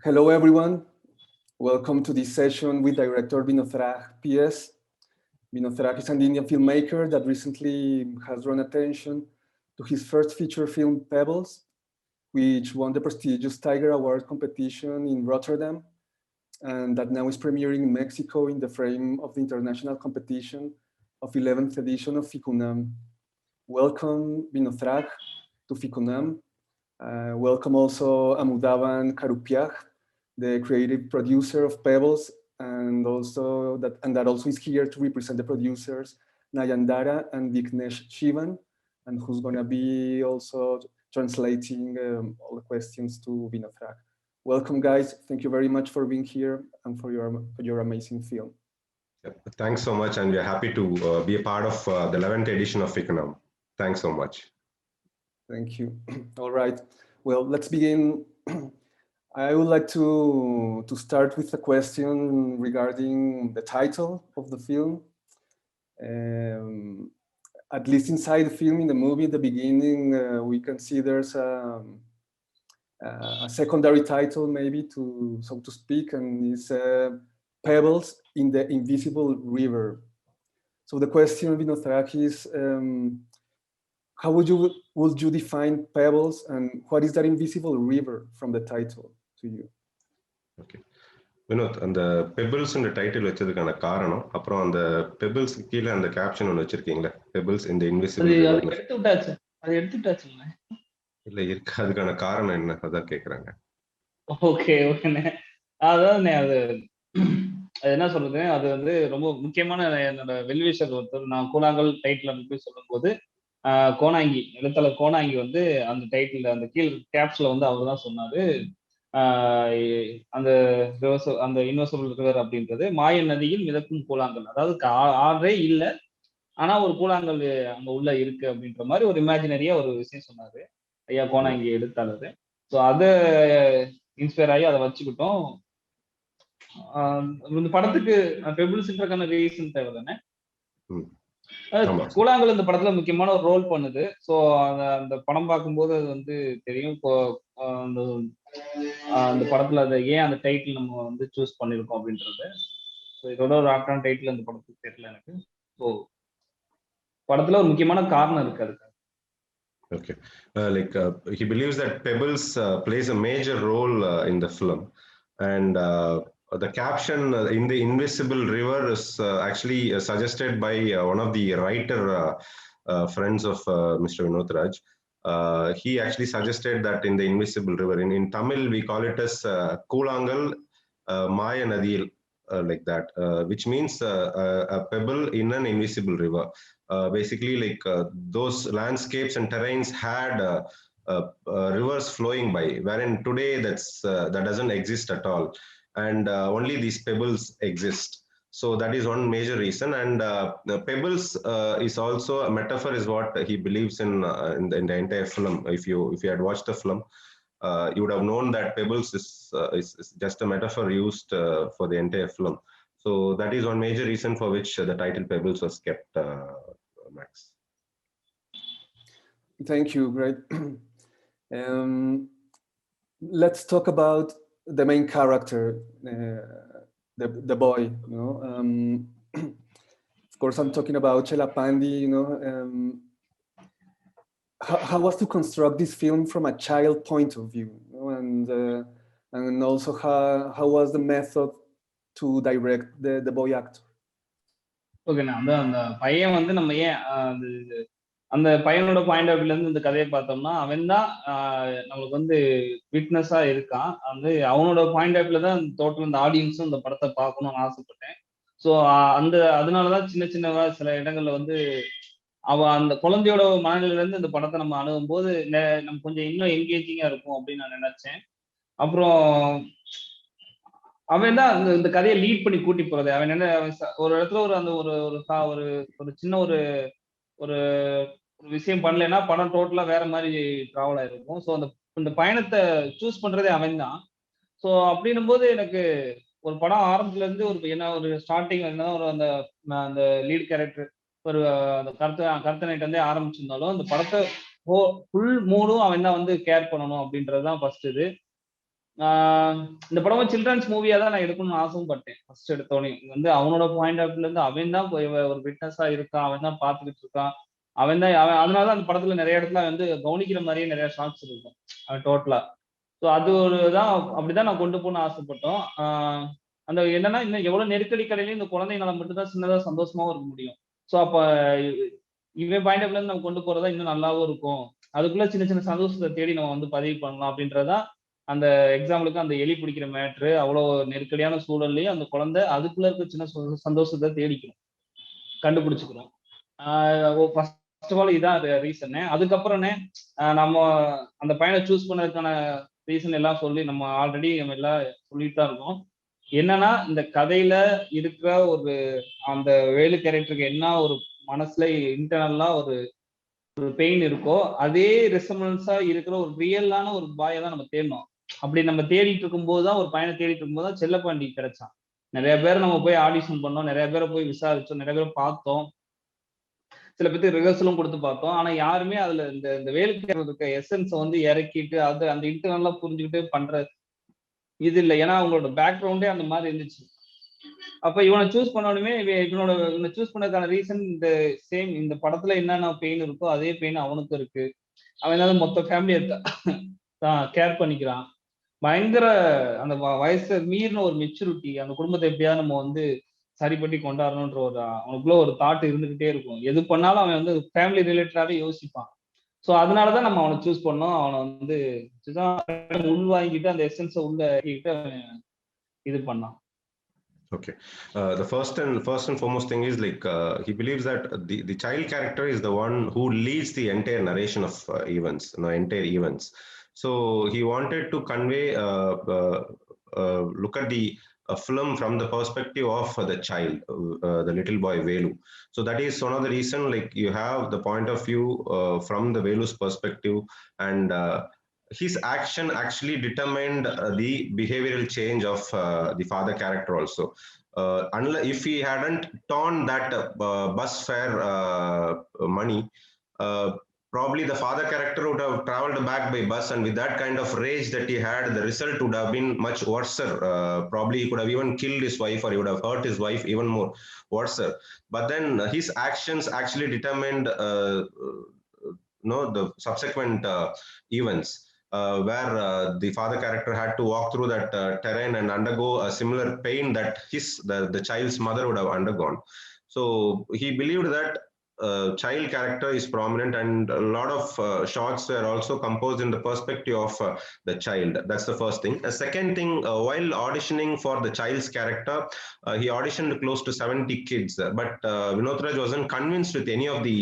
Hello, everyone. Welcome to this session with director Vinothraj PS. Vinothraj is an Indian filmmaker that recently has drawn attention to his first feature film, Pebbles, which won the prestigious Tiger Award competition in Rotterdam, and that now is premiering in Mexico in the frame of the international competition of 11th edition of FICUNAM. Welcome, Vinothraj, to FICUNAM. Welcome also Amudhavan Karuppiah, the creative producer of Pebbles, and that also is here to represent the producers Nayandara and Vignesh Shivan, and who's going to be also translating all the questions to Vinothraj. Welcome, guys. Thank you very much for being here and for your amazing film. Thanks so much, and we are happy to be a part of the 11th edition of FICUNAM. Thanks so much. Thank you. All right. Well, let's begin. I would like to start with a question regarding the title of the film. At least inside the film, in the movie, at the beginning, we can see there's a secondary title, maybe, so to speak, and it's Pebbles in the Invisible River. So the question, Vinothraj, is how would you define Pebbles, and what is that invisible river from the title to you? Okay. Vinod, அந்த Pebbles in the title வச்சதுக்கான காரணம், அப்புறம் அந்த Pebbles கீழ அந்த caption ஒன்னு வச்சிருக்கீங்களா? Pebbles in the Invisible River. அது எடுத்துட்டாச்சுங்க. இல்ல இருக்கு, அதுக்கான காரணம் என்ன அதான் கேக்குறாங்க. ஓகே ஓகேண்ணே. அதான் அது என்ன சொல்றது, அது வந்து ரொம்ப முக்கியமான என்னோட வெல்விஷர் ஒருத்தர் நான் கூழாங்கல் டைட்டில் போய் சொல்லும் போது கோனாங்கி எழுத்தாளர் கோனாங்கி வந்து அந்த டைட்டில் அந்த கீழ் கேப்ஸ்ல வந்து அவர் தான் சொன்னாரு, அந்த இன்வெசிபிள் ரிவர் அப்படின்றது மாய நதியில் மிதக்கும் கூழாங்கல், அதாவது ஆறே இல்லை ஆனா ஒரு கூழாங்கல் அங்க உள்ள இருக்கு அப்படின்ற மாதிரி ஒரு இமேஜினரியா ஒரு விஷயம் சொன்னாரு ஐயா கோனாங்கி எழுத்தாளர். ஸோ அதை இன்ஸ்பயர் ஆகி அதை வச்சுக்கிட்டோம். இந்த படத்துக்கு பெபிள்ஸ்ன்றக்கான ரீசன் தேவை தானே. கூழாங்கல் இந்த படத்துல முக்கியமான ஒரு ரோல் பண்ணுது. ஸோ அந்த படம் பார்க்கும்போது அது வந்து தெரியும் அந்த படத்துல அதை ஏன் அந்த டைட்டில் நம்ம வந்து சூஸ் பண்ணிருக்கோம் அப்படின்றது. ஸோ இதோட ஒரு ஆக்டான டைட்டில் அந்த படத்துக்கு தெரியல எனக்கு. ஸோ படத்துல ஒரு முக்கியமான காரணம் இருக்கு அதுக்கு. Okay, he believes that Pebbles plays a major role in the film, and the caption in the Invisible River is actually suggested by one of the writer friends of Mr. Vinothraj. He actually suggested that in the Invisible River, in Tamil we call it as Koolangal Maya Nadil, like that, which means a pebble in an invisible river. Basically, those landscapes and terrains had rivers flowing by, wherein today that doesn't exist at all, and only these pebbles exist. So that is one major reason, and the Pebbles is also a metaphor, is what he believes in the entire film. If you had watched the film, you would have known that Pebbles is just a metaphor used for the entire film. So that is one major reason for which the title Pebbles was kept, Max. Thank you, great. Let's talk about the main character, the boy. Of course, I'm talking about Chelapandi. How was to construct this film from a child point of view, and also how was the method to direct the boy actor? Okay, அந்த பையன் வந்து நம்ம ஏன் அந்த பையனோட point of வியூல இருந்து இந்த கதையை பார்த்தோம்னா அவன் தான் நம்மளுக்கு வந்து விட்னஸா இருக்கான். அவனோட பாயிண்ட் ஆஃப் வியூல தான் டோட்டல் இந்த ஆடியன்ஸும் இந்த படத்தை பார்க்கணும்னு ஆசைப்பட்டேன். ஸோ அதனாலதான் சின்ன சில இடங்கள்ல வந்து அந்த குழந்தையோட மனநிலையில இருந்து இந்த படத்தை நம்ம அணுகும் போது நம்ம கொஞ்சம் இன்னும் என்கேஜிங்கா இருக்கும் அப்படின்னு நான் நினைச்சேன். அப்புறம் அவன் தான் இந்த கதையை லீட் பண்ணி கூட்டி போறது. அவன் என்ன ஒரு இடத்துல ஒரு சின்ன ஒரு விஷயம் பண்ணலைன்னா படம் டோட்டலா வேற மாதிரி டிராவல் ஆயிருக்கும். ஸோ இந்த பயணத்தை சூஸ் பண்றதே அவன் தான். ஸோ அப்படின்னும் போது எனக்கு ஒரு படம் ஆரம்பத்துல இருந்து ஒரு ஸ்டார்டிங் என்னதான் அந்த லீட் கேரக்டர் அந்த கருத்து நைட் வந்து ஆரம்பிச்சிருந்தாலும் அந்த படத்தை ஃபுல் மூடும் அவன் தான் வந்து கேர் பண்ணணும் அப்படின்றதுதான் ஃபர்ஸ்ட் இது. இந்த படம் சில்ட்ரன்ஸ் மூவியா தான் நான் எடுக்கணும்னு ஆசைப்பட்டேன். ஃபர்ஸ்ட் எடுத்தோடனே வந்து அவனோட பாயிண்ட் ஆஃப் வியூல இருந்து அவன் தான் ஒரு விட்னஸா இருக்கான், அவன் தான் பார்த்துக்கிட்டு இருக்கான், அவன் அதனாலதான் அந்த படத்துல நிறைய இடத்துல வந்து கவனிக்கிற மாதிரியே நிறைய ஷார்ட்ஸ் இருக்கும் அவன் டோட்டலா. ஸோ அது ஒரு தான் அப்படிதான் நான் கொண்டு போகணும்னு ஆசைப்பட்டோம். அந்த என்னன்னா இன்னும் எவ்வளவு நெருக்கடி கடையிலையும் இந்த குழந்தைங்களால மட்டும்தான் சின்னதா சந்தோஷமாவும் இருக்க முடியும். ஸோ அப்ப இவன் பாயிண்ட் ஆஃப் வியூல இருந்து நம்ம கொண்டு போறதா இன்னும் நல்லாவும் இருக்கும். அதுக்குள்ள சின்ன சின்ன சந்தோஷத்தை தேடி நம்ம வந்து பதிவு பண்ணலாம் அப்படின்றதா அந்த எக்ஸாம்பிளுக்கு அந்த எலி பிடிக்கிற மேட்ரு. அவ்வளோ நெருக்கடியான சூழல்லையும் அந்த குழந்தை அதுக்குள்ள இருக்க சின்ன சந்தோஷத்தை தேடிக்கணும், கண்டுபிடிச்சுக்கணும். ஃபர்ஸ்ட் ஆஃப் ஆல் இதான் ரீசன். அதுக்கப்புறம்னே நம்ம அந்த பையனை சூஸ் பண்ணதுக்கான ரீசன் எல்லாம் சொல்லி நம்ம ஆல்ரெடி நம்ம எல்லாம் சொல்லிட்டு தான் இருக்கோம். என்னன்னா இந்த கதையில இருக்கிற ஒரு அந்த வேலு கேரக்டருக்கு என்ன ஒரு மனசுல இன்டர்னலா ஒரு பெயின் இருக்கோ அதே ரெசமன்ஸா இருக்கிற ஒரு ரியலான ஒரு பாயை தான் நம்ம தேடணும். அப்படி நம்ம தேடிட்டு இருக்கும்போது தான் ஒரு பையனை தேடிட்டு இருக்கும்போது தான் செல்லப்பாண்டி கிடைச்சான். நிறைய பேர் நம்ம போய் ஆடிஷன் பண்ணோம், நிறைய பேரை போய் விசாரிச்சோம், நிறைய பேர் பார்த்தோம், சில பேருக்கு ரிஹர்சலும் கொடுத்து பார்த்தோம். ஆனா யாருமே அதுல இந்த வேலுக்கு இருக்க எசன்ஸை வந்து இறக்கிட்டு அது அந்த இன்டர்னலா புரிஞ்சுக்கிட்டு பண்ற இது இல்லை. ஏன்னா அவங்களோட பேக்ரவுண்டே அந்த மாதிரி இருந்துச்சு. அப்ப இவனை சூஸ் பண்ணணுமே, இவனை சூஸ் பண்ணதுக்கான ரீசன் இந்த சேம் இந்த படத்துல என்னென்ன பெயின் இருக்கோ அதே பெயின் அவனுக்கும் இருக்கு. அவன் ஏதாவது மொத்த ஃபேமிலியை கேர் பண்ணிக்கிறான். பயங்கர அந்த வயசை மீறின ஒரு மெச்சூரிட்டி, அந்த குடும்பத்தை எப்படியாவது நம்ம வந்து சரி பண்ணி கொண்டாடணுன்ற ஒரு அவனுக்குள்ள ஒரு தாட் இருந்துகிட்டே இருக்கும். எது பண்ணாலும் அவன் வந்து ஃபேமிலி ரிலேட்டடாவே யோசிப்பான். ஸோ அதனாலதான் நம்ம அவனை சூஸ் பண்ணோம். அவனை வந்து உள்வாங்கிட்டு அந்த எசன்ஸை உள்ள இது பண்ணான். Okay, the first and foremost thing is like he believes that the child character is the one who leads the entire narration of events, entire events. So he wanted to convey, look at the film from the perspective of the child, the little boy Velu. So that is one of the reason, like you have the point of view from the Velu's perspective, and his action actually determined the behavioral change of the father character also. Unless if he hadn't torn that bus fare money, probably the father character would have traveled back by bus, and with that kind of rage that he had, the result would have been much worse. Probably he could have even killed his wife, or he would have hurt his wife even more worse. But then his actions actually determined the subsequent events. Where the father character had to walk through that terrain and undergo a similar pain that the child's mother would have undergone. So he believed that child character is prominent, and a lot of shots were also composed in the perspective of the child. That's the first thing. A second thing, while auditioning for the child's character, he auditioned close to 70 kids, but Vinothraj wasn't convinced with any of the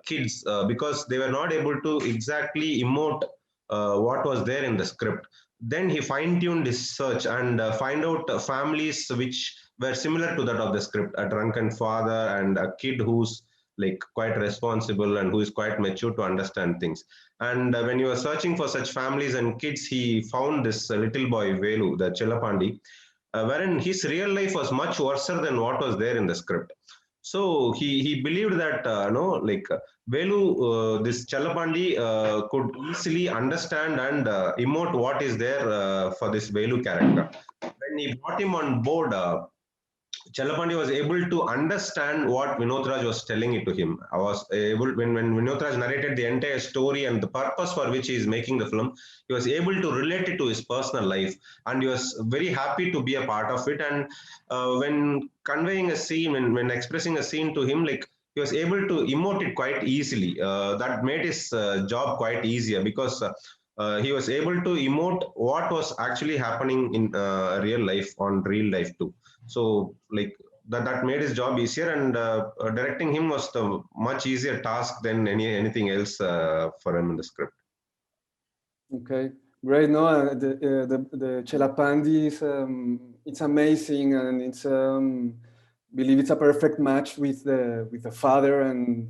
kids because they were not able to exactly emote what was there in the script. Then he fine-tuned his search and find out families which were similar to that of the script: a drunken father and a kid who's like quite responsible and who is quite mature to understand things. And when he was searching for such families and kids, he found this little boy Velu, the Chellapandi, wherein his real life was much worse than what was there in the script. So he believed that Velu, this Chellapandi could easily understand and emote what is there for this Velu character. When he brought him on board, Chellapandi was able to understand what Vinothraj was telling it to him. I was able, when Vinothraj narrated the entire story and the purpose for which he is making the film, he was able to relate it to his personal life, and he was very happy to be a part of it. And when conveying a scene, when expressing a scene to him, like he was able to emote it quite easily. That made his job quite easier because he was able to emote what was actually happening in real life, on real life too. So like that made his job easier, and directing him was the much easier task than anything else for him in the script. Okay, great. No, the Chellapandi is it's amazing, and it's believe it's a perfect match with the father, and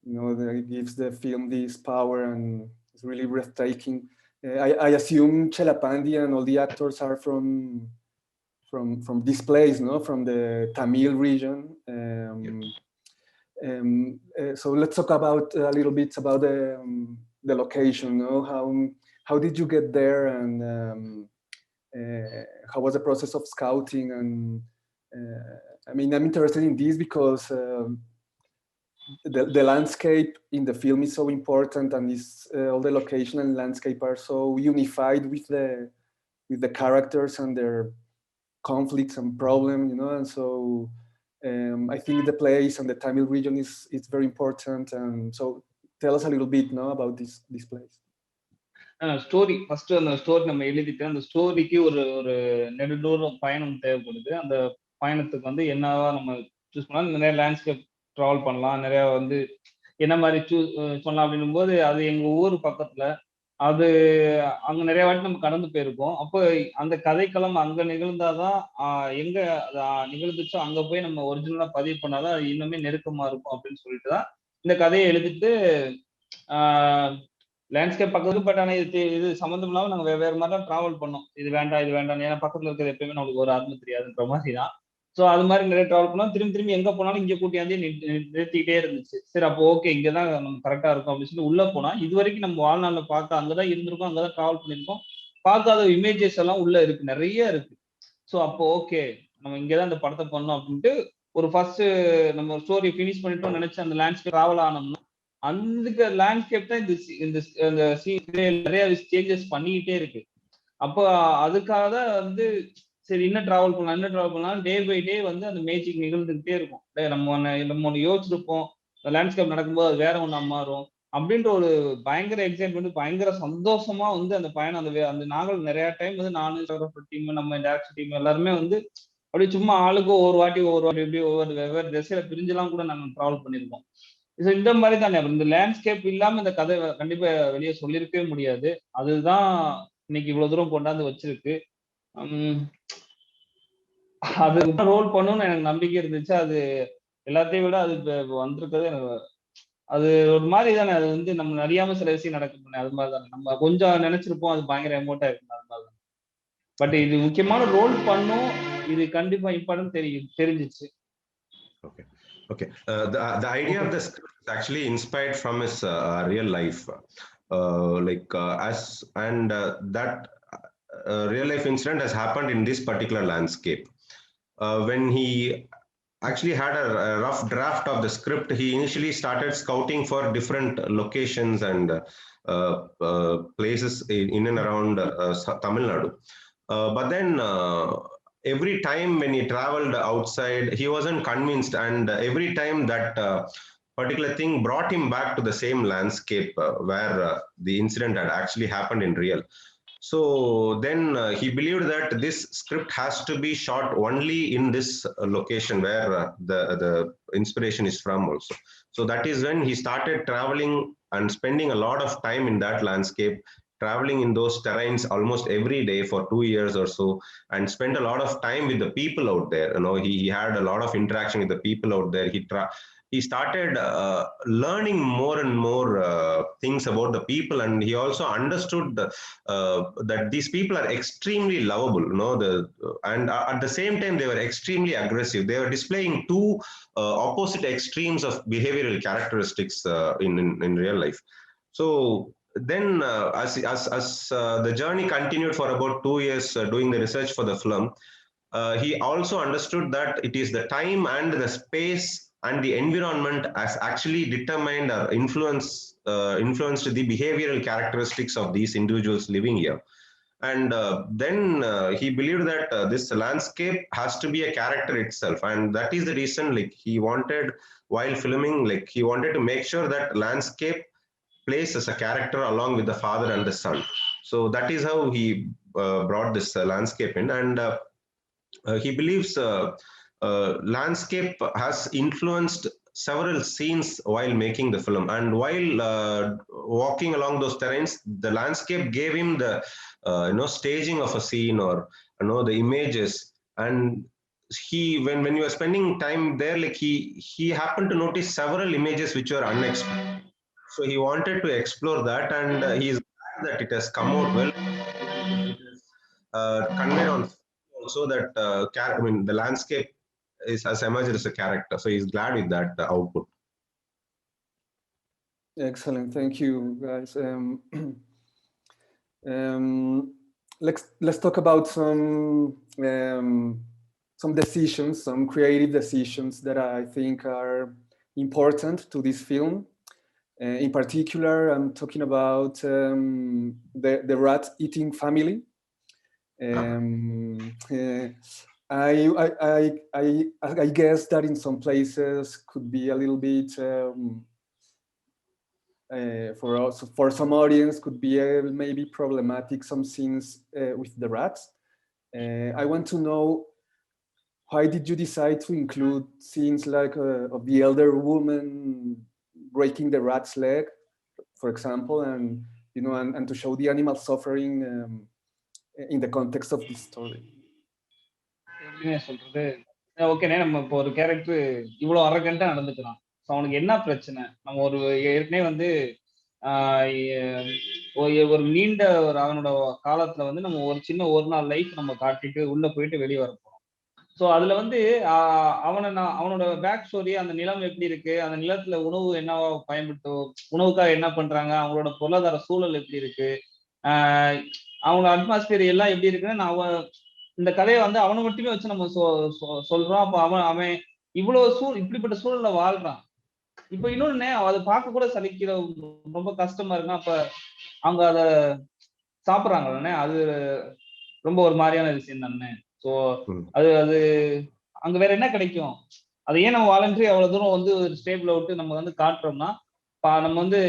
it gives the film this power, and it's really breathtaking. I assume Chellapandi and all the actors are from this place, no? From the Tamil region. So let's talk about a little bit about the location, how how did you get there, and how was the process of scouting? And I mean, I'm interested in this because the landscape in the film is so important, and all the location and landscape are so unified with the characters and their conflicts and problems, you know. And so I think the place and the Tamil region is very important. And so tell us a little bit, no, about this place. Story first அந்த story நம்ம எழுதிட்டு அந்த ஸ்டோரிக்கு ஒரு நெடுதூர பயணம் தேவைப்படுது. அந்த பயணத்துக்கு வந்து என்னவா நம்ம சூஸ் பண்ணலாம், நிறைய லேண்ட்ஸ்கேப் ட்ராவல் பண்ணலாம், நிறைய வந்து என்ன மாதிரி பண்ணலாம் அப்படின்னும் போது அது எங்க ஊர் பக்கத்துல, அது அங்க நிறைய வாட்டி நம்ம கடந்து போயிருக்கோம். அப்போ அந்த கதைக்களம் அங்க நிகழ்ந்தாதான் எங்க நிகழ்ந்துச்சோ அங்க போய் நம்ம ஒரிஜினலா பதிவு பண்ணாதான் அது இன்னுமே நெருக்கமா இருக்கும் அப்படின்னு சொல்லிட்டு தான் இந்த கதையை எழுதிட்டு லேண்ட்ஸ்கேப் பக்கத்துக்கு. பட் ஆனால் இது சம்மந்தம் இல்லாமல் நாங்கள் வேறு மாதிரி தான் ட்ராவல் பண்ணோம். இது வேண்டாம் இது வேண்டாம், ஏன்னா பக்கத்தில் இருக்கிறது எப்பயுமே நம்மளுக்கு ஒரு அருமை தெரியாதுன்ற மாதிரி தான். ஸோ அது மாதிரி நிறைய ட்ராவல் பண்ணோம். திரும்பி எங்கே போனாலும் இங்கே கூட்டியாந்தே நிறுத்திக்கிட்டே இருந்துச்சு. சரி அப்போ ஓகே இங்கே தான் நம்ம கரெக்டாக இருக்கும் அப்படின்னு சொல்லி உள்ளே போனால், இது வரைக்கும் நம்ம வாழ்நாளில் பார்க்க அங்கே தான் இருந்திருக்கோம், அங்கே தான் ட்ராவல் பண்ணியிருக்கோம், பார்க்காத இமேஜஸ் எல்லாம் உள்ள இருக்கு, நிறைய இருக்கு. ஸோ அப்போ ஓகே நம்ம இங்கே தான் இந்த படத்தை பண்ணோம் அப்படின்ட்டு ஒரு ஃபர்ஸ்ட் நம்ம ஸ்டோரி ஃபினிஷ் பண்ணிட்டோம் நினைச்சு அந்த லேண்ட்ஸ்கேப் ட்ராவல் ஆனோம்னா, அந்த லேண்ட்ஸ்கேப் தான் இந்த நிறைய சேஞ்சஸ் பண்ணிக்கிட்டே இருக்கு. அப்போ அதுக்காக தான் வந்து சரி இன்னும் டிராவல் பண்ணலாம் டே பை டே வந்து அந்த மேஜிக் நிகழ்ந்துகிட்டே இருக்கும். நம்ம ஒன்று யோசிச்சிருப்போம், லேண்ட்ஸ்கேப் நடக்கும்போது அது வேற ஒண்ணா மாறும் அப்படின்ற ஒரு பயங்கர எக்ஸைட்மெண்ட், பயங்கர சந்தோஷமா வந்து அந்த பயணம் அந்த நாங்கள் நிறைய டைம் வந்து நானும் டீம் நம்ம டேரக்டர் டீம் எல்லாருமே வந்து அப்படியே சும்மா ஆளுக்கு ஒவ்வொரு வாட்டி எப்படி ஒவ்வொரு வெவ்வேறு திசையில பிரிஞ்செல்லாம் கூட நாங்கள் டிராவல் பண்ணியிருக்கோம். இந்த மாதிரி தானே இந்த லேண்ட்ஸ்கேப் இல்லாம இந்த கதை கண்டிப்பா வெளியே சொல்லியிருக்கவே முடியாது. அதுதான் இன்னைக்கு இவ்வளவு தூரம் கொண்டாந்து வச்சிருக்கு. அது ரோல் பண்ணணும்னு எனக்கு நம்பிக்கை இருந்துச்சு. அது எல்லாத்தையும் விட அது வந்திருக்கிறது எனக்கு அது ஒரு மாதிரி தானே. அது வந்து நம்ம அறியாம சில விஷயம் நடக்கும், அது மாதிரி தானே. நம்ம கொஞ்சம் நினைச்சிருப்போம் அது பயங்கர எமோட்டா இருக்கும், அது மாதிரி தான். பட் இது முக்கியமான ரோல் பண்ணும், இது கண்டிப்பா இம்பார்ட்டன்ட் தெரிஞ்சிச்சு. Okay. The idea of the script is actually inspired from his real life, that real life incident has happened in this particular landscape. When he actually had a rough draft of the script, he initially started scouting for different locations and places in and around Tamil Nadu. But then every time when he traveled outside, he wasn't convinced, and every time that particular thing brought him back to the same landscape where the incident had actually happened in real. So then he believed that this script has to be shot only in this location where the inspiration is from also. So that is when he started traveling and spending a lot of time in that landscape, traveling in those terrains almost every day for 2 years or so, and spent a lot of time with the people out there. You know, he had a lot of interaction with the people out there. He started learning more and more things about the people, and he also understood that these people are extremely lovable, you know, and at the same time they were extremely aggressive. They were displaying two opposite extremes of behavioral characteristics in real life. So then as the journey continued for about 2 years doing the research for the film, he also understood that it is the time and the space and the environment has actually determined or influenced the behavioral characteristics of these individuals living here. And then he believed that this landscape has to be a character itself, and that is the reason, like, he wanted, while filming, like, he wanted to make sure that landscape plays as a character along with the father and the son. So that is how he brought this landscape in, and he believes landscape has influenced several scenes while making the film, and while walking along those terrains, the landscape gave him the staging of a scene, or the images. And he, when you are spending time there, like, he happened to notice several images which were unexpected. So he wanted to explore that, and he is glad that it has come out well. It is conveyed on also that the landscape has emerged as a character. So he's glad with that output. Excellent, thank you, guys. Let's talk about some decisions, some creative decisions that I think are important to this film. In particular, I'm talking about the rat-eating family. I guess that in some places could be a little bit for some audience could be maybe problematic, some scenes with the rats. I want to know, why did you decide to include scenes like of the elder woman breaking the rat's leg, for example, and and to show the animal suffering in the context of this story? சொல்றது ஓகேண்ணே, நம்ம இப்போ ஒரு character இவ்வளவு அரகண்டா நடந்துக்கிறான், அவனுக்கு என்ன பிரச்சனை? நம்ம ஒரு ஏற்கனவே வந்து ஒரு நீண்ட ஒரு அவனோட காலத்துல வந்து நம்ம ஒரு சின்ன ஒரு நாள் லைஃப் நம்ம காட்டிட்டு உள்ள போயிட்டு வெளியே வர போறோம். ஸோ அதுல வந்து அவனோட பேக் ஸ்டோரி, அந்த நிலம் எப்படி இருக்கு, அந்த நிலத்துல உணவு என்னவா பயன்படுத்தும், உணவுக்காக என்ன பண்றாங்க, அவங்களோட பொருளாதார சூழல் எப்படி இருக்கு, அவங்களோட அட்மாஸ்பியர் எல்லாம் எப்படி இருக்குன்னு அவன் இந்த கதையை வந்து அவனை மட்டுமே வச்சு நம்ம சொல்றோம். அப்போ அவன் இவ்வளவு இப்படிப்பட்ட சூழல்ல வாழ்றான். இப்ப இன்னொன்னு அதை பார்க்க கூட சலிக்கிற, ரொம்ப கஷ்டமா இருக்குன்னா அப்ப அவங்க அதை சாப்பிடுறாங்கல்ல, அது ரொம்ப ஒரு மாதிரியான விஷயம் தானே. ஸோ அது அங்க வேற என்ன கிடைக்கும்? அது ஏன் நம்ம வாலண்டரி அவ்வளவு தூரம் வந்து ஒரு ஸ்டேபிள விட்டு நம்ம வந்து காட்டுறோம்னா, நம்ம வந்து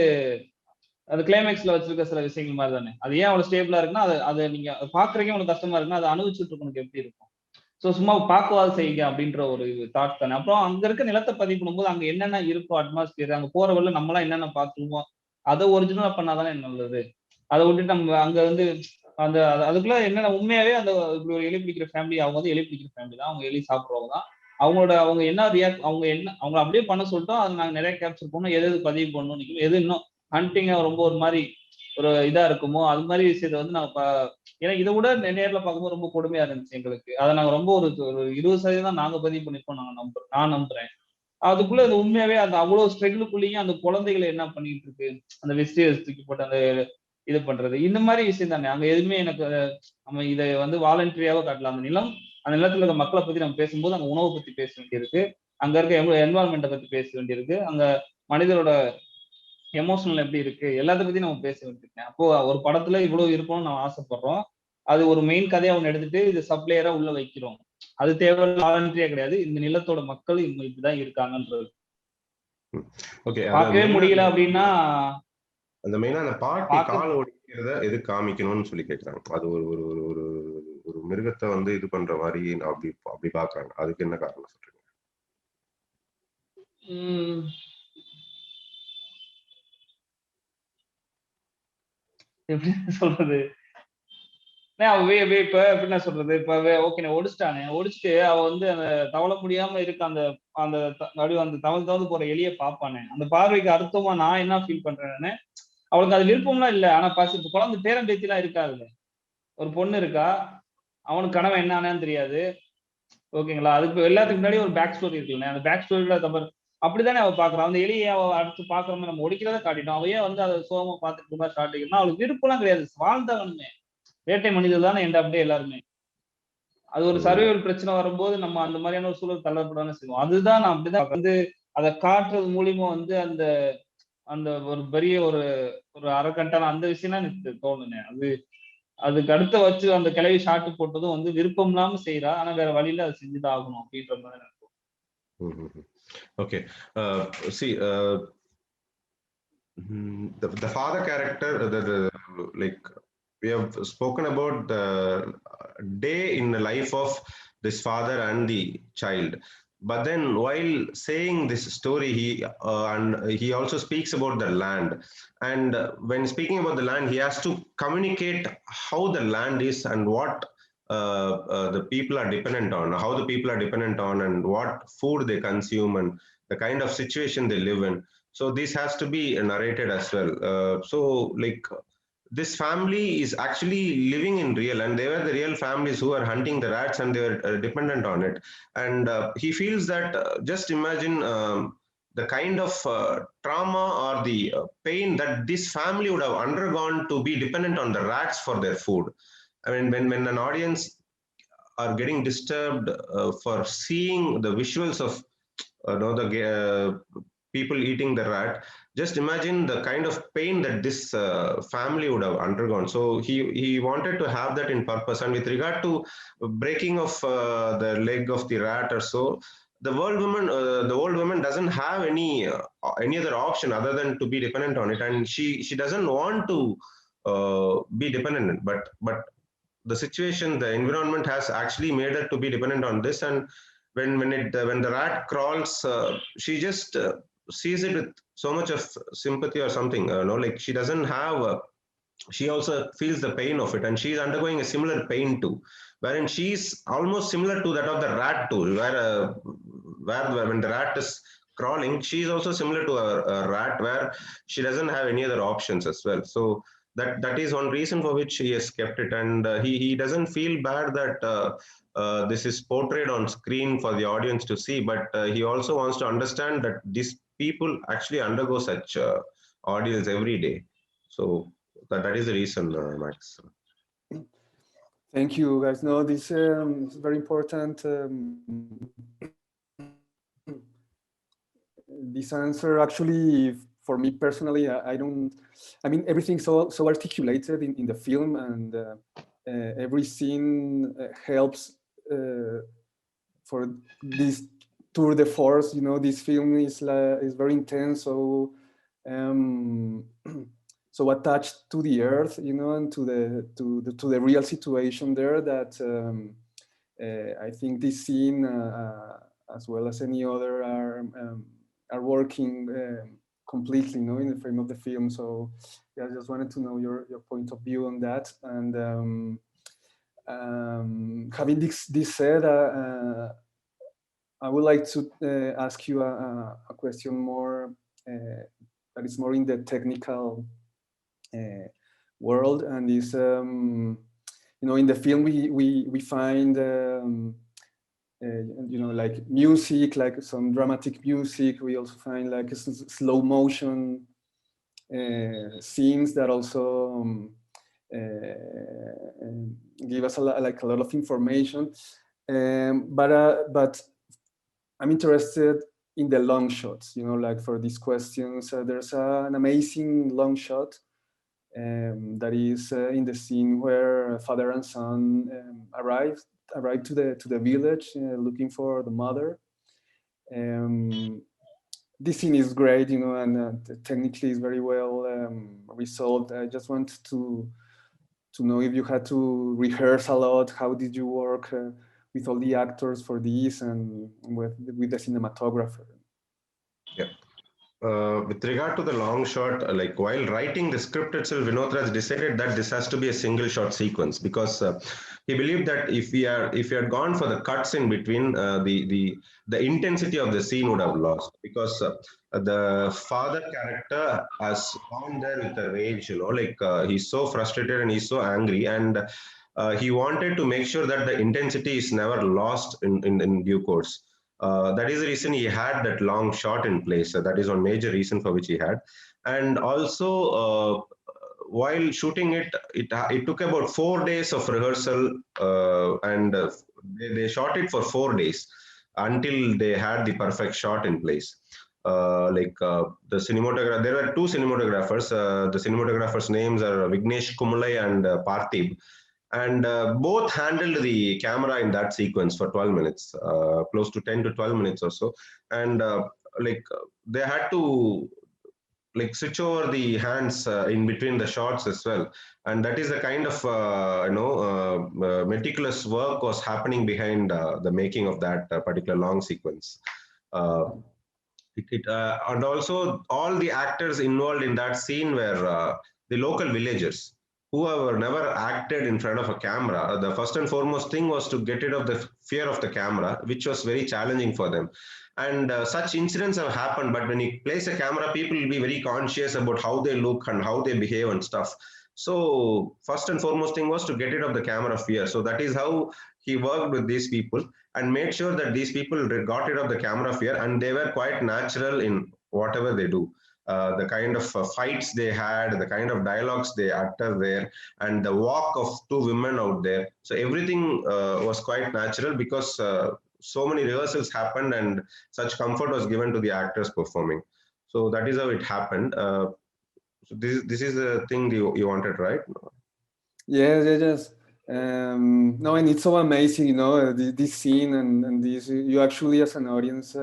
அது கிளைமேக்ஸ்ல வச்சிருக்க சில விஷயங்கள் மாதிரி தானே. அது ஏன் அவ்வளவு ஸ்டேபிளா இருக்குன்னா, அதை நீங்க பாக்குறதுக்கே உங்களுக்கு கஷ்டமா இருக்குன்னா, அதை அனுபவிச்சுட்டு இருக்கணும் எப்படி இருக்கும். ஸோ சும்மா பார்க்கவாது செய்யுங்க அப்படின்ற ஒரு தாட் தானே. அப்புறம் அங்க இருக்க நிலத்தை பதிவு பண்ணும்போது அங்க என்னென்ன இருக்கும் அட்மாஸ்பியர், அங்க போற வழியில நம்மளாம் என்னென்ன பார்த்துருவோம், அதை ஒரிஜினலா பண்ணாதானே நல்லது. அதை விட்டுட்டு நம்ம அங்க வந்து அந்த அதுக்குள்ள என்னென்ன உண்மையாவே அந்த இப்படி ஒரு எலி பிடிக்கிற ஃபேமிலி, அவங்க வந்து எலி பிடிக்கிற ஃபேமிலி தான், அவங்க எலி சாப்பிடுறவங்க தான். அவங்க என்ன ரியாக்ட், அவங்க அப்படியே பண்ண சொல்லிட்டோம். அது நாங்க நிறைய கேப்சர் பண்ணோம், எது பதிவு பண்ணணும், எது இன்னும் ஹண்டிங்கா ரொம்ப ஒரு மாதிரி ஒரு இதா இருக்குமோ அது மாதிரி விஷயத்த வந்து நான் ஏன்னா இதை விட நேர்ல பார்க்கும்போது ரொம்ப கொடுமையா இருந்துச்சு எங்களுக்கு. அதை நாங்க ரொம்ப ஒரு 20% நாங்க பதிவு பண்ணிருக்கோம், நான் நம்புறேன். அதுக்குள்ள அது உண்மையாவே அந்த அவ்வளவு ஸ்ட்ரகிளுக்குள்ளேயும் அந்த குழந்தைகளை என்ன பண்ணிட்டு இருக்கு, அந்த வெஸ்டேஜ் தூக்கி போட்டு அந்த இது பண்றது, இந்த மாதிரி விஷயம் தானே. அங்க எதுவுமே எனக்கு நம்ம இதை வந்து வாலண்டரியாவோ காட்டலாம். அந்த நிலத்துல இருக்க மக்களை பத்தி நம்ம பேசும்போது அங்க உணவை பத்தி பேச வேண்டியிருக்கு, அங்க இருக்க என்வாரன்மெண்ட்டை பத்தி பேச வேண்டியிருக்கு, அங்க மனிதரோட எமோஷனல் எப்படி இருக்கு, எல்லாத்த பத்தி நம்ம பேச வேண்டியிருக்கேன். அப்போ ஒரு படத்துல இவ்வளவு இருக்கணும்னு நம்ம ஆசைப்படுறோம். அது ஒரு மெயின் கதையை அவன் எடுத்துட்டு இது சப்ளையரா உள்ள வைக்கிறோம். அது தேவை வாலண்டரியா கிடையாது, இந்த நிலத்தோட மக்கள் இவங்க இப்படிதான் இருக்காங்கன்றது பார்க்கவே முடியல அப்படின்னா. அந்த மெயினா அந்த பாட்டி கால் ஓடிக்கிறத எது காமிக்கணும்னு சொல்லி கேட்கறாங்க. அது ஒரு ஒரு ஒரு ஒரு மிருகத்தை வந்து இது பண்ற மாதிரி அப்படி பாக்குறாங்க. அதுக்கு என்ன காரணம் சொல்றீங்க? எப்படி சொல்றது, இப்ப எப்படி சொல்றது, இப்ப ஓகே ஒடிச்சிட்டானே, ஒடிச்சுட்டு அவ வந்து அந்த தவள முடியாம இருக்க அந்த அந்த அந்த தவழ்ந்து போற எலிய பாப்பானே, அந்த பார்வைக்கு அர்த்தமா நான் என்ன ஃபீல் பண்றேன்னு, அவளுக்கு அது விருப்பம்லாம் இல்லை. ஆனா குழந்தை பேரம் பேத்தி எல்லாம் இருக்காதுல்ல, ஒரு பொண்ணு இருக்கா, அவனுக்கு கனவு என்ன ஆனான்னு தெரியாது. ஓகேங்களா, அதுக்கு எல்லாத்துக்கு முன்னாடி ஒரு பேக் ஸ்டோரி இருக்குல்ல, அந்த பேக் ஸ்டோரியில தவிர அப்படித்தானே அவ பாக்குறான். அந்த எலியை அவ அடுத்து பாக்குறோம், நம்ம ஒடிக்கிறத காட்டிட்டோம், அவையே வந்து அதை சோகமா பார்த்துட்டு ஸ்டார்ட் ஆகிக்கணும். அவளுக்கு விருப்பம்லாம் கிடையாது, வாழ்ந்தவனுமே வேட்டை மனிதர் தானே எந்த அப்படியே எல்லாருமே. அது ஒரு சர்வைவல் பிரச்சனை வரும்போது நம்ம அந்த மாதிரியான ஒரு சூழல் தள்ளப்படான்னு செய்வோம். அதுதான் நான் அப்படிதான் வந்து அதை காட்டுறது மூலியமா வந்து அந்த அந்த ஒரு பெரிய ஒரு அரைக்கண்டான அந்த விஷயம் தான் எனக்கு தோணுனே. அதுக்கு அடுத்த வச்சு அந்த கிளவி ஷாட்டு போட்டதும் வந்து விருப்பம் இல்லாம செய்யறா, ஆனா வேற வழியில அதை செஞ்சுதான் ஆகணும் அப்படின்ற மாதிரி எனக்கு. Okay, see, the father character, like we have spoken about the day in the life of this father and the child, but then while saying this story he also speaks about the land, and when speaking about the land he has to communicate how the land is and what the people are dependent on, how the people are dependent on, and what food they consume, and the kind of situation they live in. So this has to be narrated as well. So like this family is actually living in real, and they were the real families who are hunting the rats, and they were dependent on it. And he feels that just imagine the kind of trauma or the pain that this family would have undergone to be dependent on the rats for their food. I mean, when an audience are getting disturbed for seeing the visuals of the people eating the rat, just imagine the kind of pain that this family would have undergone. So he wanted to have that in purpose. And with regard to breaking of the leg of the rat or so, the old woman doesn't have any other option other than to be dependent on it, and she doesn't want to be dependent. But the situation, the environment has actually made her to be dependent on this. And when the rat crawls, she just sees it with so much of sympathy or something. Like she doesn't have. She also feels the pain of it, and she's undergoing a similar pain too, wherein she's almost similar to that of the rat too, where when the rat is crawling, she's also similar to a rat, where she doesn't have any other options as well. So that is one reason for which he has kept it, and he doesn't feel bad that this is portrayed on screen for the audience to see, but he also wants to understand that these people actually undergo such ordeals every day. So that is the reason, Max. Thank you, guys. No, this is very important. This answer, actually, for me personally, I mean, everything's so articulated in the film, and every scene helps for this tour de force. This film is very intense, so so attached to the earth, and to the real situation there, that I think this scene, as well as any other, are working completely, in the frame of the film. So yeah, I just wanted to know your point of view on that. And having this said, I would like to ask you a question more that is more in the technical world, and is in the film we find like music, like some dramatic music. We also find like slow motion scenes that also give us a lot of information. But I'm interested in the long shots. Like for these questions, there's an amazing long shot that is in the scene where father and son arrive to the village looking for the mother. This scene is great, and technically is very well resolved. I just want to know if you had to rehearse a lot. How did you work with all the actors for this, and with the cinematographer? Yeah. With regard to the long shot, like while writing the script itself, Vinothraj decided that this has to be a single shot sequence, because he believed that if we had gone for the cuts in between, the intensity of the scene would have lost, because the father character has gone there with a rage, like he's so frustrated and he's so angry, and he wanted to make sure that the intensity is never lost in due course. That is the reason he had that long shot in place. That is one major reason for which he had. And also, while shooting it took about 4 days of rehearsal, and they shot it for 4 days until they had the perfect shot in place. The cinematographer, there were 2 cinematographers. The cinematographers' names are Vignesh Kumulai and Parthiv. And both handled the camera in that sequence for 12 minutes, close to 10 to 12 minutes or so. And they had to switch over the hands in between the shots as well. And that is the kind of meticulous work was happening behind the making of that particular long sequence. And also all the actors involved in that scene were the local villagers who have never acted in front of a camera. The first and foremost thing was to get rid of the fear of the camera, which was very challenging for them. And such incidents have happened, but when you place a camera, people will be very conscious about how they look and how they behave and stuff. So first and foremost thing was to get rid of the camera fear. So that is how he worked with these people. and made sure that these people got rid of the camera fear, and they were quite natural in whatever they do. The kind of fights they had, the kind of dialogues they utter there, and the walk of two women out there. So everything was quite natural because so many rehearsals happened and such comfort was given to the actors performing. So that is how it happened. So this is the thing you wanted, right? Yes. No, and it's so amazing, you know, this scene and this. You actually, as an audience,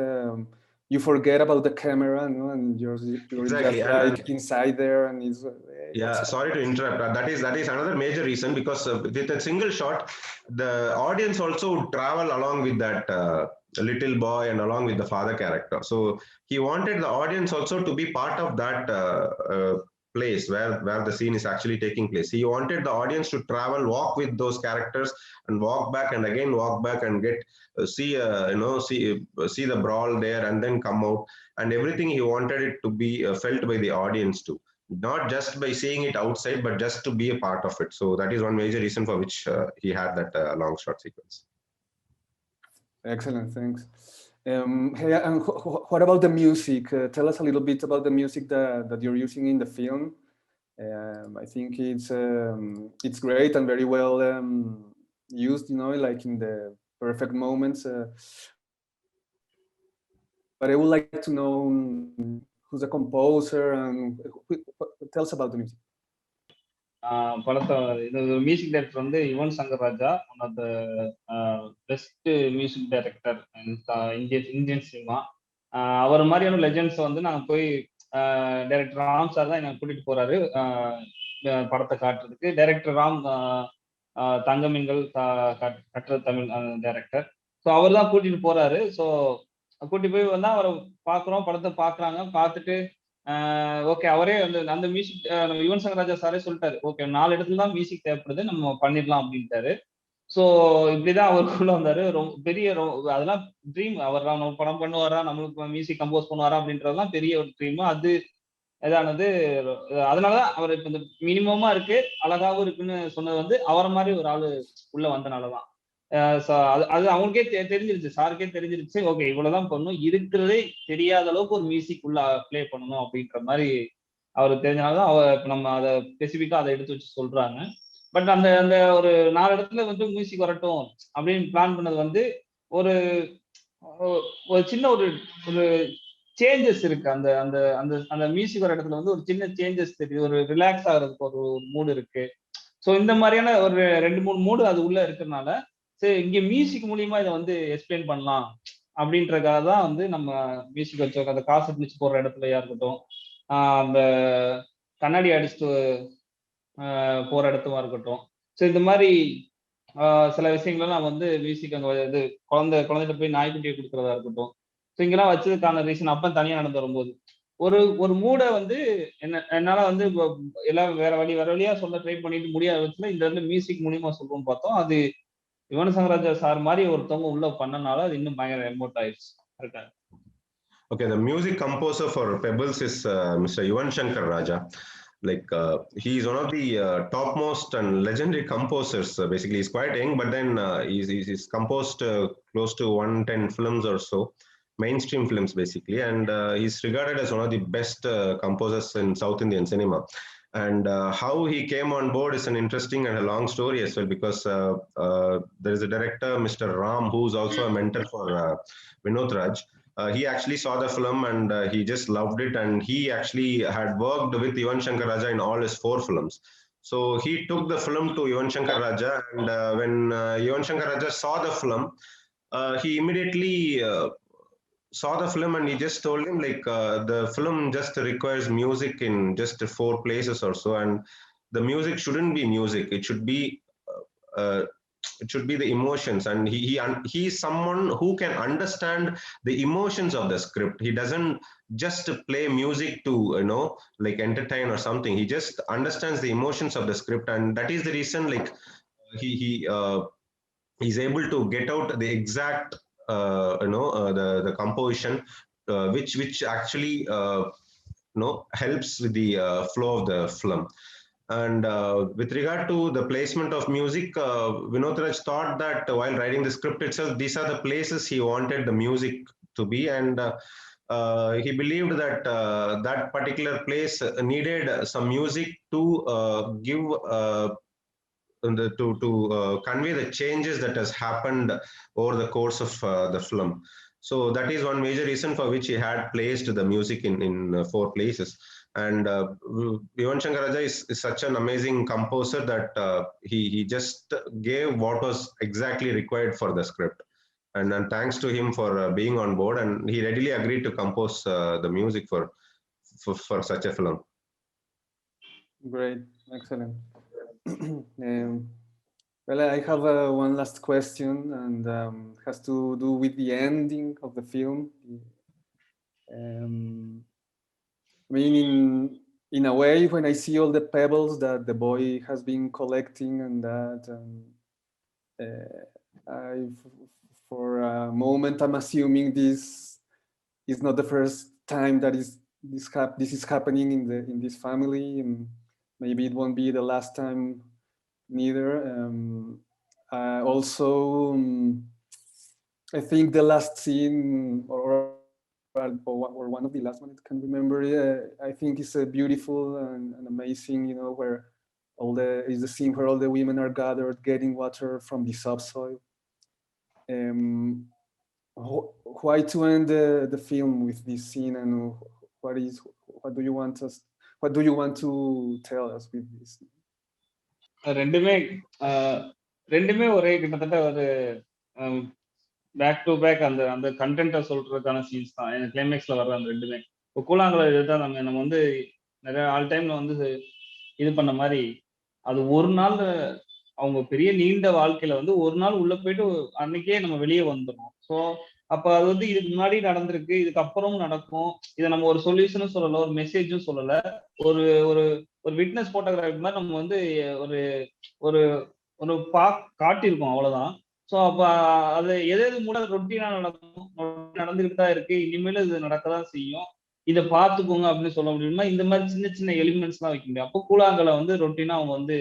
you forget about the camera, no? And you're Exactly. just like inside there, and it's. Yeah, sorry to interrupt. That is another major reason, because with a single shot, the audience also would travel along with that little boy and along with the father character. So he wanted the audience also to be part of that place where the scene is actually taking place. He wanted the audience to travel, walk with those characters, and walk back and again walk back and get see the brawl there and then come out, and everything he wanted it to be felt by the audience too, not just by seeing it outside, but just to be a part of it. So that is one major reason for which he had that long shot sequence. Excellent, thanks. Hey, and what about the music? Tell us a little bit about the music that you're using in the film. I think it's great and very well used, you know, like in the perfect moments. But I would like to know who's the composer and tell us about the music. Music director Yuvan Shankar Raja, one of the best music director in Indian cinema. அவர் மாதிரியான legends நாங்கள் போய் director Ram sir தான் என்னை கூட்டிட்டு போறாரு படத்தை காட்டுறதுக்கு. Director Ram தங்கமீன்கள் கட்டுற தமிழ் டைரக்டர். ஸோ அவர் தான் கூட்டிட்டு போறாரு. ஸோ கூட்டிட்டு போய் அவரை பார்க்குறோம், படத்தை பார்க்குறாங்க. பார்த்துட்டு ஓகே, அவரே அந்த மியூசிக் யுவன் சங்கர் ராஜா சாரே சொல்லிட்டாரு, ஓகே 4 இடத்துல தான் மியூசிக் தேவைப்படுது, நம்ம பண்ணிடலாம் அப்படின்ட்டாரு. ஸோ இப்படிதான் அவருக்குள்ள வந்தாரு. ரொம்ப பெரிய அதெல்லாம் ட்ரீம். அவர் நம்ம படம் பண்ணுவாரா, நம்மளுக்கு மியூசிக் கம்போஸ் பண்ணுவாரா அப்படின்றதெல்லாம் பெரிய ஒரு ட்ரீம். அது இதானது. அதனாலதான் அவர் இப்ப இந்த மினிமமா இருக்கு, அழகாவும் இருக்குன்னு சொன்னது அவரை மாதிரி ஒரு ஆளு உள்ள வந்தனாலதான். அது அவங்களுக்கே தெரிஞ்சிருச்சு, சாருக்கே தெரிஞ்சிருச்சு. ஓகே, இவ்வளவுதான் பண்ணணும், இருக்கிறதே தெரியாத அளவுக்கு ஒரு மியூசிக் உள்ள பிளே பண்ணணும் அப்படின்ற மாதிரி அவருக்கு தெரிஞ்சனாலதான் இப்ப நம்ம அதை ஸ்பெசிபிக்கா அதை எடுத்து வச்சு சொல்றாங்க. பட் அந்த ஒரு 4 இடத்துல மியூசிக் வரட்டும் அப்படின்னு பிளான் பண்ணது ஒரு சின்ன ஒரு சேஞ்சஸ் இருக்கு. அந்த மியூசிக் வர இடத்துல ஒரு சின்ன சேஞ்சஸ் தெரியுது, ஒரு ரிலாக்ஸ் ஆகிறதுக்கு ஒரு மூடு இருக்கு. ஸோ இந்த மாதிரியான ஒரு 2-3 மூடு அது உள்ள இருக்கிறதுனால சரி இங்க மியூசிக் மூலியமா இதை எக்ஸ்பிளைன் பண்ணலாம் அப்படின்றதுக்காக தான் நம்ம மியூசிக் வச்சோம். அந்த காசு மியூசிக் போடுற இடத்துலயா இருக்கட்டும், அந்த கண்ணாடி அடிச்சுட்டு போற இடத்துமா இருக்கட்டும். ஸோ இந்த மாதிரி சில விஷயங்கள்லாம் நான் மியூசிக் அங்கே குழந்தைகிட்ட போய் நாய்க்குட்டியை கொடுக்குறதா இருக்கட்டும். ஸோ இங்கெல்லாம் வச்சதுக்கான ரீசன் அப்ப தனியா நடந்து வரும்போது ஒரு மூடை என்னால எல்லாம் வேற வழியா சொல்ல ட்ரை பண்ணிட்டு முடியாத வச்சுல இந்த மியூசிக் மூலியமா சொல்லுவோம் பார்த்தோம். அது யுவன் சங்கர் ராஜா சார் மாதிரி ஒருத்தவங்க உள்ள பண்ணனால அது இன்னும் பயங்கர எமோட் ஆயிடுச்சு. Okay, the music composer for Pebbles is Mr. Yuvan Shankar Raja. Like he is one of the topmost and legendary composers. Basically, he's quite young, but then he's composed close to 110 films or so, mainstream films basically, and he's regarded as one of the best composers in South Indian cinema. And how he came on board is an interesting and a long story as well, because there is a director, Mr. Ram, who's also a mentor for Vinothraj. He actually saw the film and he just loved it, and he actually had worked with Yuvan Shankar Raja in all his 4 films. So he took the film to Yuvan Shankar Raja, and when Yuvan Shankar Raja saw the film, he immediately saw the film and he just told him like the film just requires music in just 4 places or so, and the music shouldn't be music, it should be the emotions. And he is someone who can understand the emotions of the script. He doesn't just play music to like entertain or something. He just understands the emotions of the script, and that is the reason like he's able to get out the exact the composition which actually helps with the flow of the film. And with regard to the placement of music, Vinothraj thought that while writing the script itself, these are the places he wanted the music to be, and he believed that that particular place needed some music to give to convey the changes that has happened over the course of the film. So that is one major reason for which he had placed the music in 4 places. And Yuvan Shankar Raja is such an amazing composer that he just gave what was exactly required for the script. And thanks to him for being on board, and he readily agreed to compose the music for such a film. Great, excellent. Well, I have one last question, and has to do with the ending of the film. I mean, in a way, when I see all the pebbles that the boy has been collecting and that, for a moment, I'm assuming this is not the first time that this is happening in this family, and maybe it won't be the last time neither. Also, I think the last scene or one of the last ones I can remember, I think it's a beautiful and amazing, you know, where is the scene where all the women are gathered getting water from the subsoil. Why to end the film with this scene, and what do you want to tell us with this? ரெண்டுமே ஒரே கிட்டத்தட்ட ஒரு back to back அந்த கண்டென்ட்டை சொல்றதுக்கான scenes தான். எனக்கு கிளைமேக்ஸ்ல வர்ற அந்த ரெண்டுமே. இப்போ கூழாங்கல் இதுதான் நம்ம வந்து நிறைய ஆல் டைம்ல வந்து இது பண்ண மாதிரி, அது ஒரு நாள் அவங்க பெரிய நீண்ட வாழ்க்கையில வந்து ஒரு நாள் உள்ள போயிட்டு அன்னைக்கே நம்ம வெளியே வந்துடும். ஸோ அப்ப அது வந்து இதுக்கு முன்னாடி நடந்திருக்கு, இதுக்கு அப்புறமும் நடக்கும். இதை நம்ம ஒரு சொல்யூஷனும் சொல்லல, ஒரு மெசேஜும் சொல்லல, ஒரு ஒரு ஒரு விட்னஸ் போட்டோகிராஃபி மாதிரி நம்ம வந்து ஒரு ஒரு ஒரு காட்டியிருக்கோம், அவ்வளவுதான். ஸோ அப்ப அது எது மூட ரொட்டீனா நடந்துகிட்டு தான் இருக்கு, இனிமேலும் இது நடக்கதான் செய்யும், இதை பார்த்துக்கோங்க அப்படின்னு சொல்ல முடியுமா? இந்த மாதிரி சின்ன சின்ன எலிமெண்ட்ஸ் எல்லாம் வைக்க முடியும். அப்போ கூழாங்கலை வந்து ரொட்டீனா அவங்க வந்து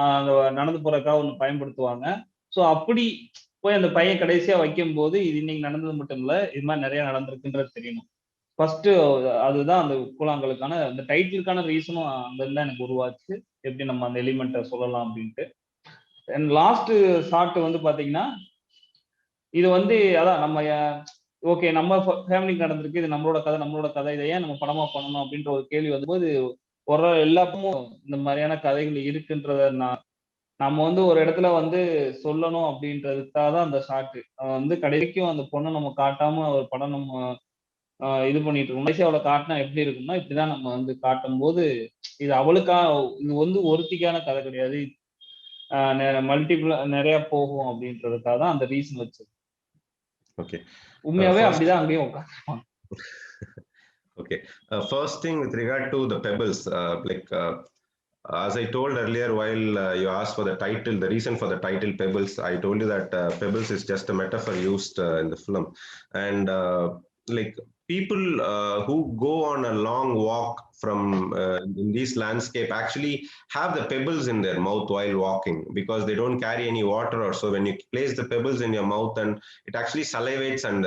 அந்த நடந்து போறதுக்காக ஒண்ணு பயன்படுத்துவாங்க. ஸோ அப்படி போய் அந்த பையன் கடைசியா வைக்கும் போது இது இன்னைக்கு நடந்தது மட்டும் இல்ல, இது மாதிரி நிறைய நடந்திருக்குன்றது தெரியணும். ஃபர்ஸ்ட் அதுதான் அந்த கூழாங்கலுக்கான அந்த டைட்டிலுக்கான ரீசனும் அந்த எனக்கு உருவாச்சு, எப்படி நம்ம அந்த எலிமெண்ட்டை சொல்லலாம் அப்படின்ட்டு. அண்ட் லாஸ்ட் ஷாட் வந்து பாத்தீங்கன்னா, இது வந்து அதான் நம்ம ஓகே நம்ம ஃபேமிலிக்கு நடந்திருக்கு, இது நம்மளோட கதை, இதை ஏன் நம்ம படமா பண்ணணும் அப்படின்ற ஒரு கேள்வி வந்தபோது ஒரு எல்லாருக்கும் இந்த மாதிரியான கதைகள் இருக்குன்றத நம்ம வந்து ஒரு இடத்துல வந்து சொல்லணும் அப்படின்றதுக்காக தான் அந்த ஷாட்டு. வந்து கடைசிக்கும் அந்த பொண்ணை நம்ம காட்டாம ஒரு படம் நம்ம இது பண்ணிட்டு இருக்கோம். கடைசி அவளை காட்டினா எப்படி இருக்கும்னா, இப்படிதான் நம்ம வந்து காட்டும் போது இது அவளுக்கா, இது வந்து ஒருத்திக்கான கதை கிடையாது, மல்டிபிள் நிறைய போகும் அப்படின்றதுக்காக தான் அந்த ரீசன் வச்சது. ஓகே, உண்மையாவே அப்படிதான் அங்கேயும் உட்காந்துருப்பாங்க. Okay, first thing with regard to the pebbles, as I told earlier, while you asked for the title, the reason for the title Pebbles, I told you that Pebbles is just a metaphor used in the film. And like people who go on a long walk from in this landscape actually have the pebbles in their mouth while walking, because they don't carry any water or so. When you place the pebbles in your mouth, and it actually salivates and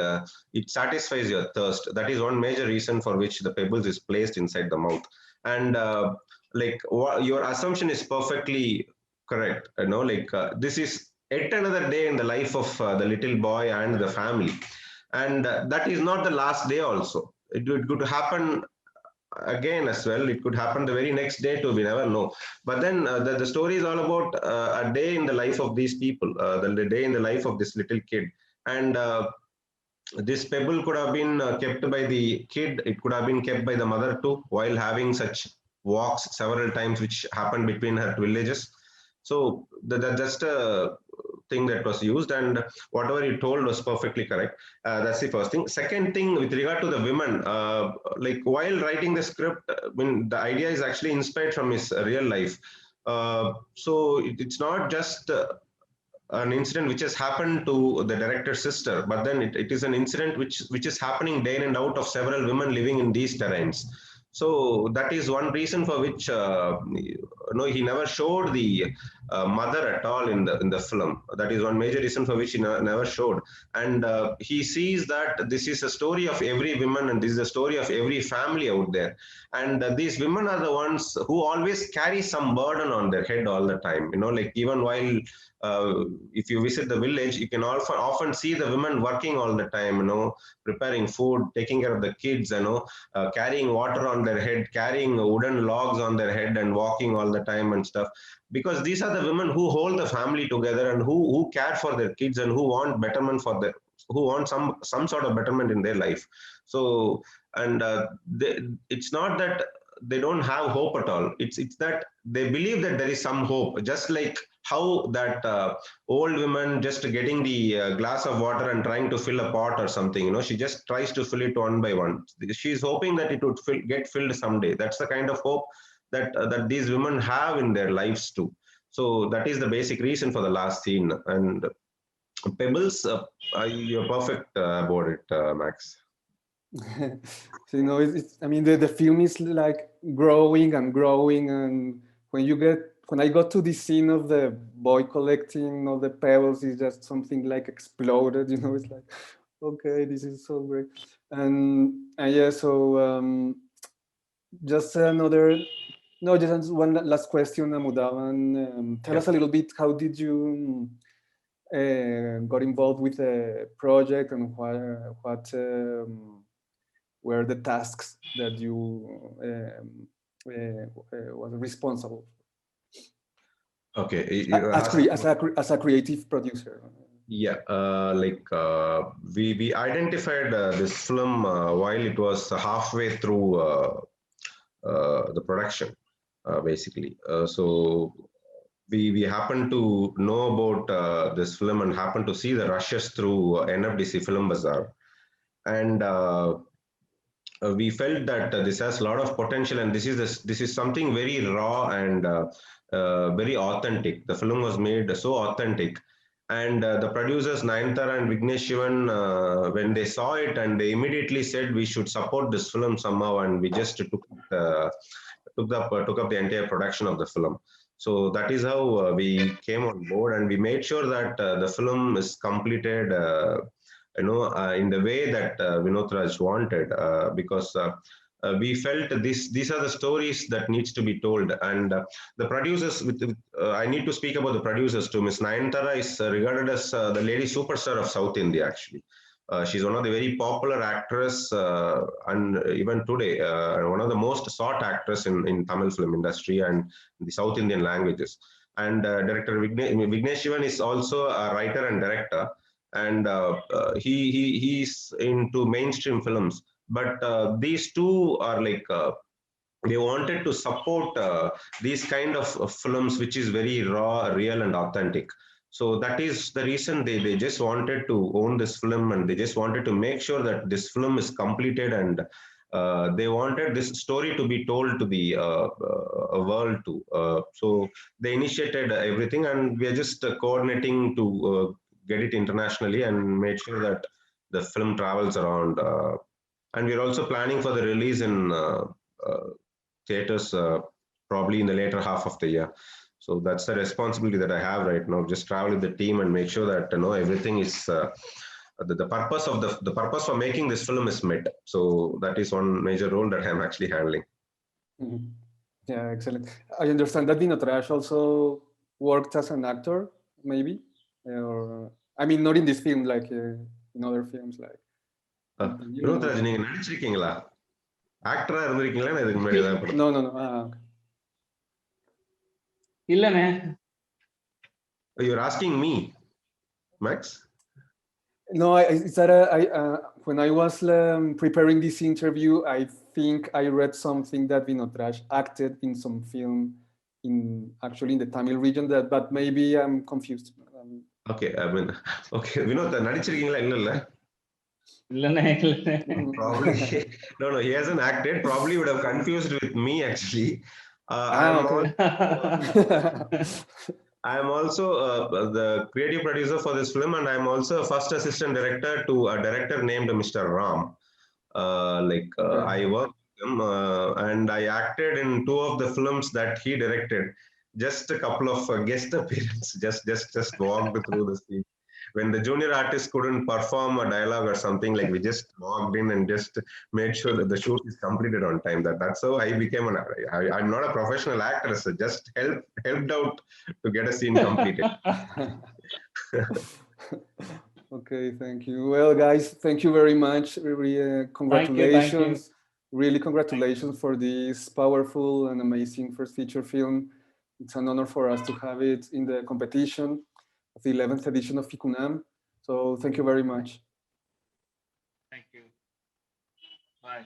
it satisfies your thirst. That is one major reason for which the pebbles is placed inside the mouth. And your assumption is perfectly correct. You know, this is yet another day in the life of the little boy and the family. And that is not the last day also. It could happen again as well. It could happen the very next day too, we never know. But then the story is all about a day in the life of these people, the day in the life of this little kid. And this pebble could have been kept by the kid. It could have been kept by the mother too, while having such walks several times which happened between her villages. So that's just a thing that was used, and whatever you told was perfectly correct. That's the first thing. Second thing, with regard to the women, while writing the script, the idea is actually inspired from his real life. So it's not just an incident which has happened to the director's sister, but then it is an incident which is happening day in and out of several women living in these terrains. So that is one reason for which he never showed the mother at all in the film. That is one major reason for which he never showed. And he sees that this is a story of every woman, and this is a story of every family out there. And these women are the ones who always carry some burden on their head all the time. Like even while if you visit the village, you can often see the women working all the time. Preparing food, taking care of the kids. Carrying water on their head, carrying wooden logs on their head, and walking all the time and stuff. Because these are the women who hold the family together, and who care for their kids, and who want betterment who want some sort of betterment in their life. So, and it's not that they don't have hope at all. It's that they believe that there is some hope, just like how that old woman just getting the glass of water and trying to fill a pot or something. She just tries to fill it one by one. She's hoping that it would get filled someday. That's the kind of hope that these women have in their lives too. So that is the basic reason for the last scene. And Pebbles, you're perfect about it, Max. So, I mean, the film is like growing and growing, and when I got to the scene of the boy collecting all the pebbles, it's just something like exploded. It's like, okay, this is so great. And yeah, so just one last question, Amudhavan. Tell us a little bit, how did you got involved with the project, and what were the tasks that you was responsible for? Okay, as a creative producer. Yeah, we identified this film while it was halfway through the production, basically. So we happened to know about this film and happened to see the rushes through NFDC Film Bazaar, and we felt that this has a lot of potential, and this is something very raw and very authentic. The film was made so authentic, and the producers Nayanthara and Vigneshivan, when they saw it, and they immediately said we should support this film somehow, and we just took up the entire production of the film. So that is how we came on board, and we made sure that the film is completed in the way that Vinothraj wanted, because we felt these are the stories that needs to be told. And the producers, I need to speak about the producers too. Miss Nayanthara is regarded as the lady superstar of South India, actually. She's one of the very popular actress, and even today, one of the most sought actress in Tamil film industry and the South Indian languages. And director Vignesh Shivan is also a writer and director, and he's into mainstream films. But these two are like they wanted to support these kind of films, which is very raw, real, and authentic. So that is the reason they just wanted to own this film, and they just wanted to make sure that this film is completed, and they wanted this story to be told to the world too. So they initiated everything, and we are just coordinating to get it internationally and made sure that the film travels around. And we're also planning for the release in theaters probably in the later half of the year. So that's the responsibility that I have right now. Just travel with the team and make sure that everything is the purpose of the purpose for making this film is met. So that is one major role that I'm actually handling. Mm-hmm. Yeah, excellent. I understand that Vinothraj also worked as an actor, maybe, or I mean, not in this film, like in other films, like. Vinothraj, நீங்க நடிச்சிருக்கீங்களா? ஆக்டரா இருந்திருக்கீங்களா? இதுக்கு முன்னாடி No. இல்லனே. You're asking me, Max? No, it's that when I was preparing this interview, I think I read something that Vinothraj acted in some film actually in the Tamil region, but maybe I'm confused. Okay, I mean, okay, Vinothraj நடிச்சிருக்கீங்களா? இல்ல. Probably no, he hasn't acted. Probably would have confused with me, actually. I am also the creative producer for this film, and I am also a first assistant director to a director named Mr. Ram. I work with him, film, and I acted in 2 of the films that he directed. Just a couple of guest appearances, just walked through the scene. When the junior artist couldn't perform a dialogue or something, like we just walked in and just made sure that the shoot is completed on time. That's how I became I'm not a professional actor, so just helped out to get a scene completed. Okay, thank you. Well, guys, thank you very much. Really, congratulations. Thank you. Really, congratulations for this powerful and amazing first feature film. It's an honor for us to have it in the competition of the 11th edition of FICUNAM. So thank you very much. Thank you. Bye.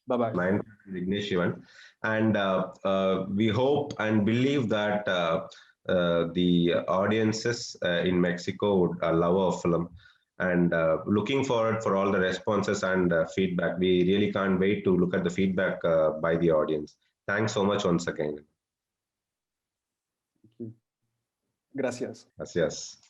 Bye-bye. My name is Vignesh, and we hope and believe that the audiences in Mexico would love our film, and looking forward for all the responses and feedback. We really can't wait to look at the feedback by the audience. Thanks so much once again. Gracias. Gracias.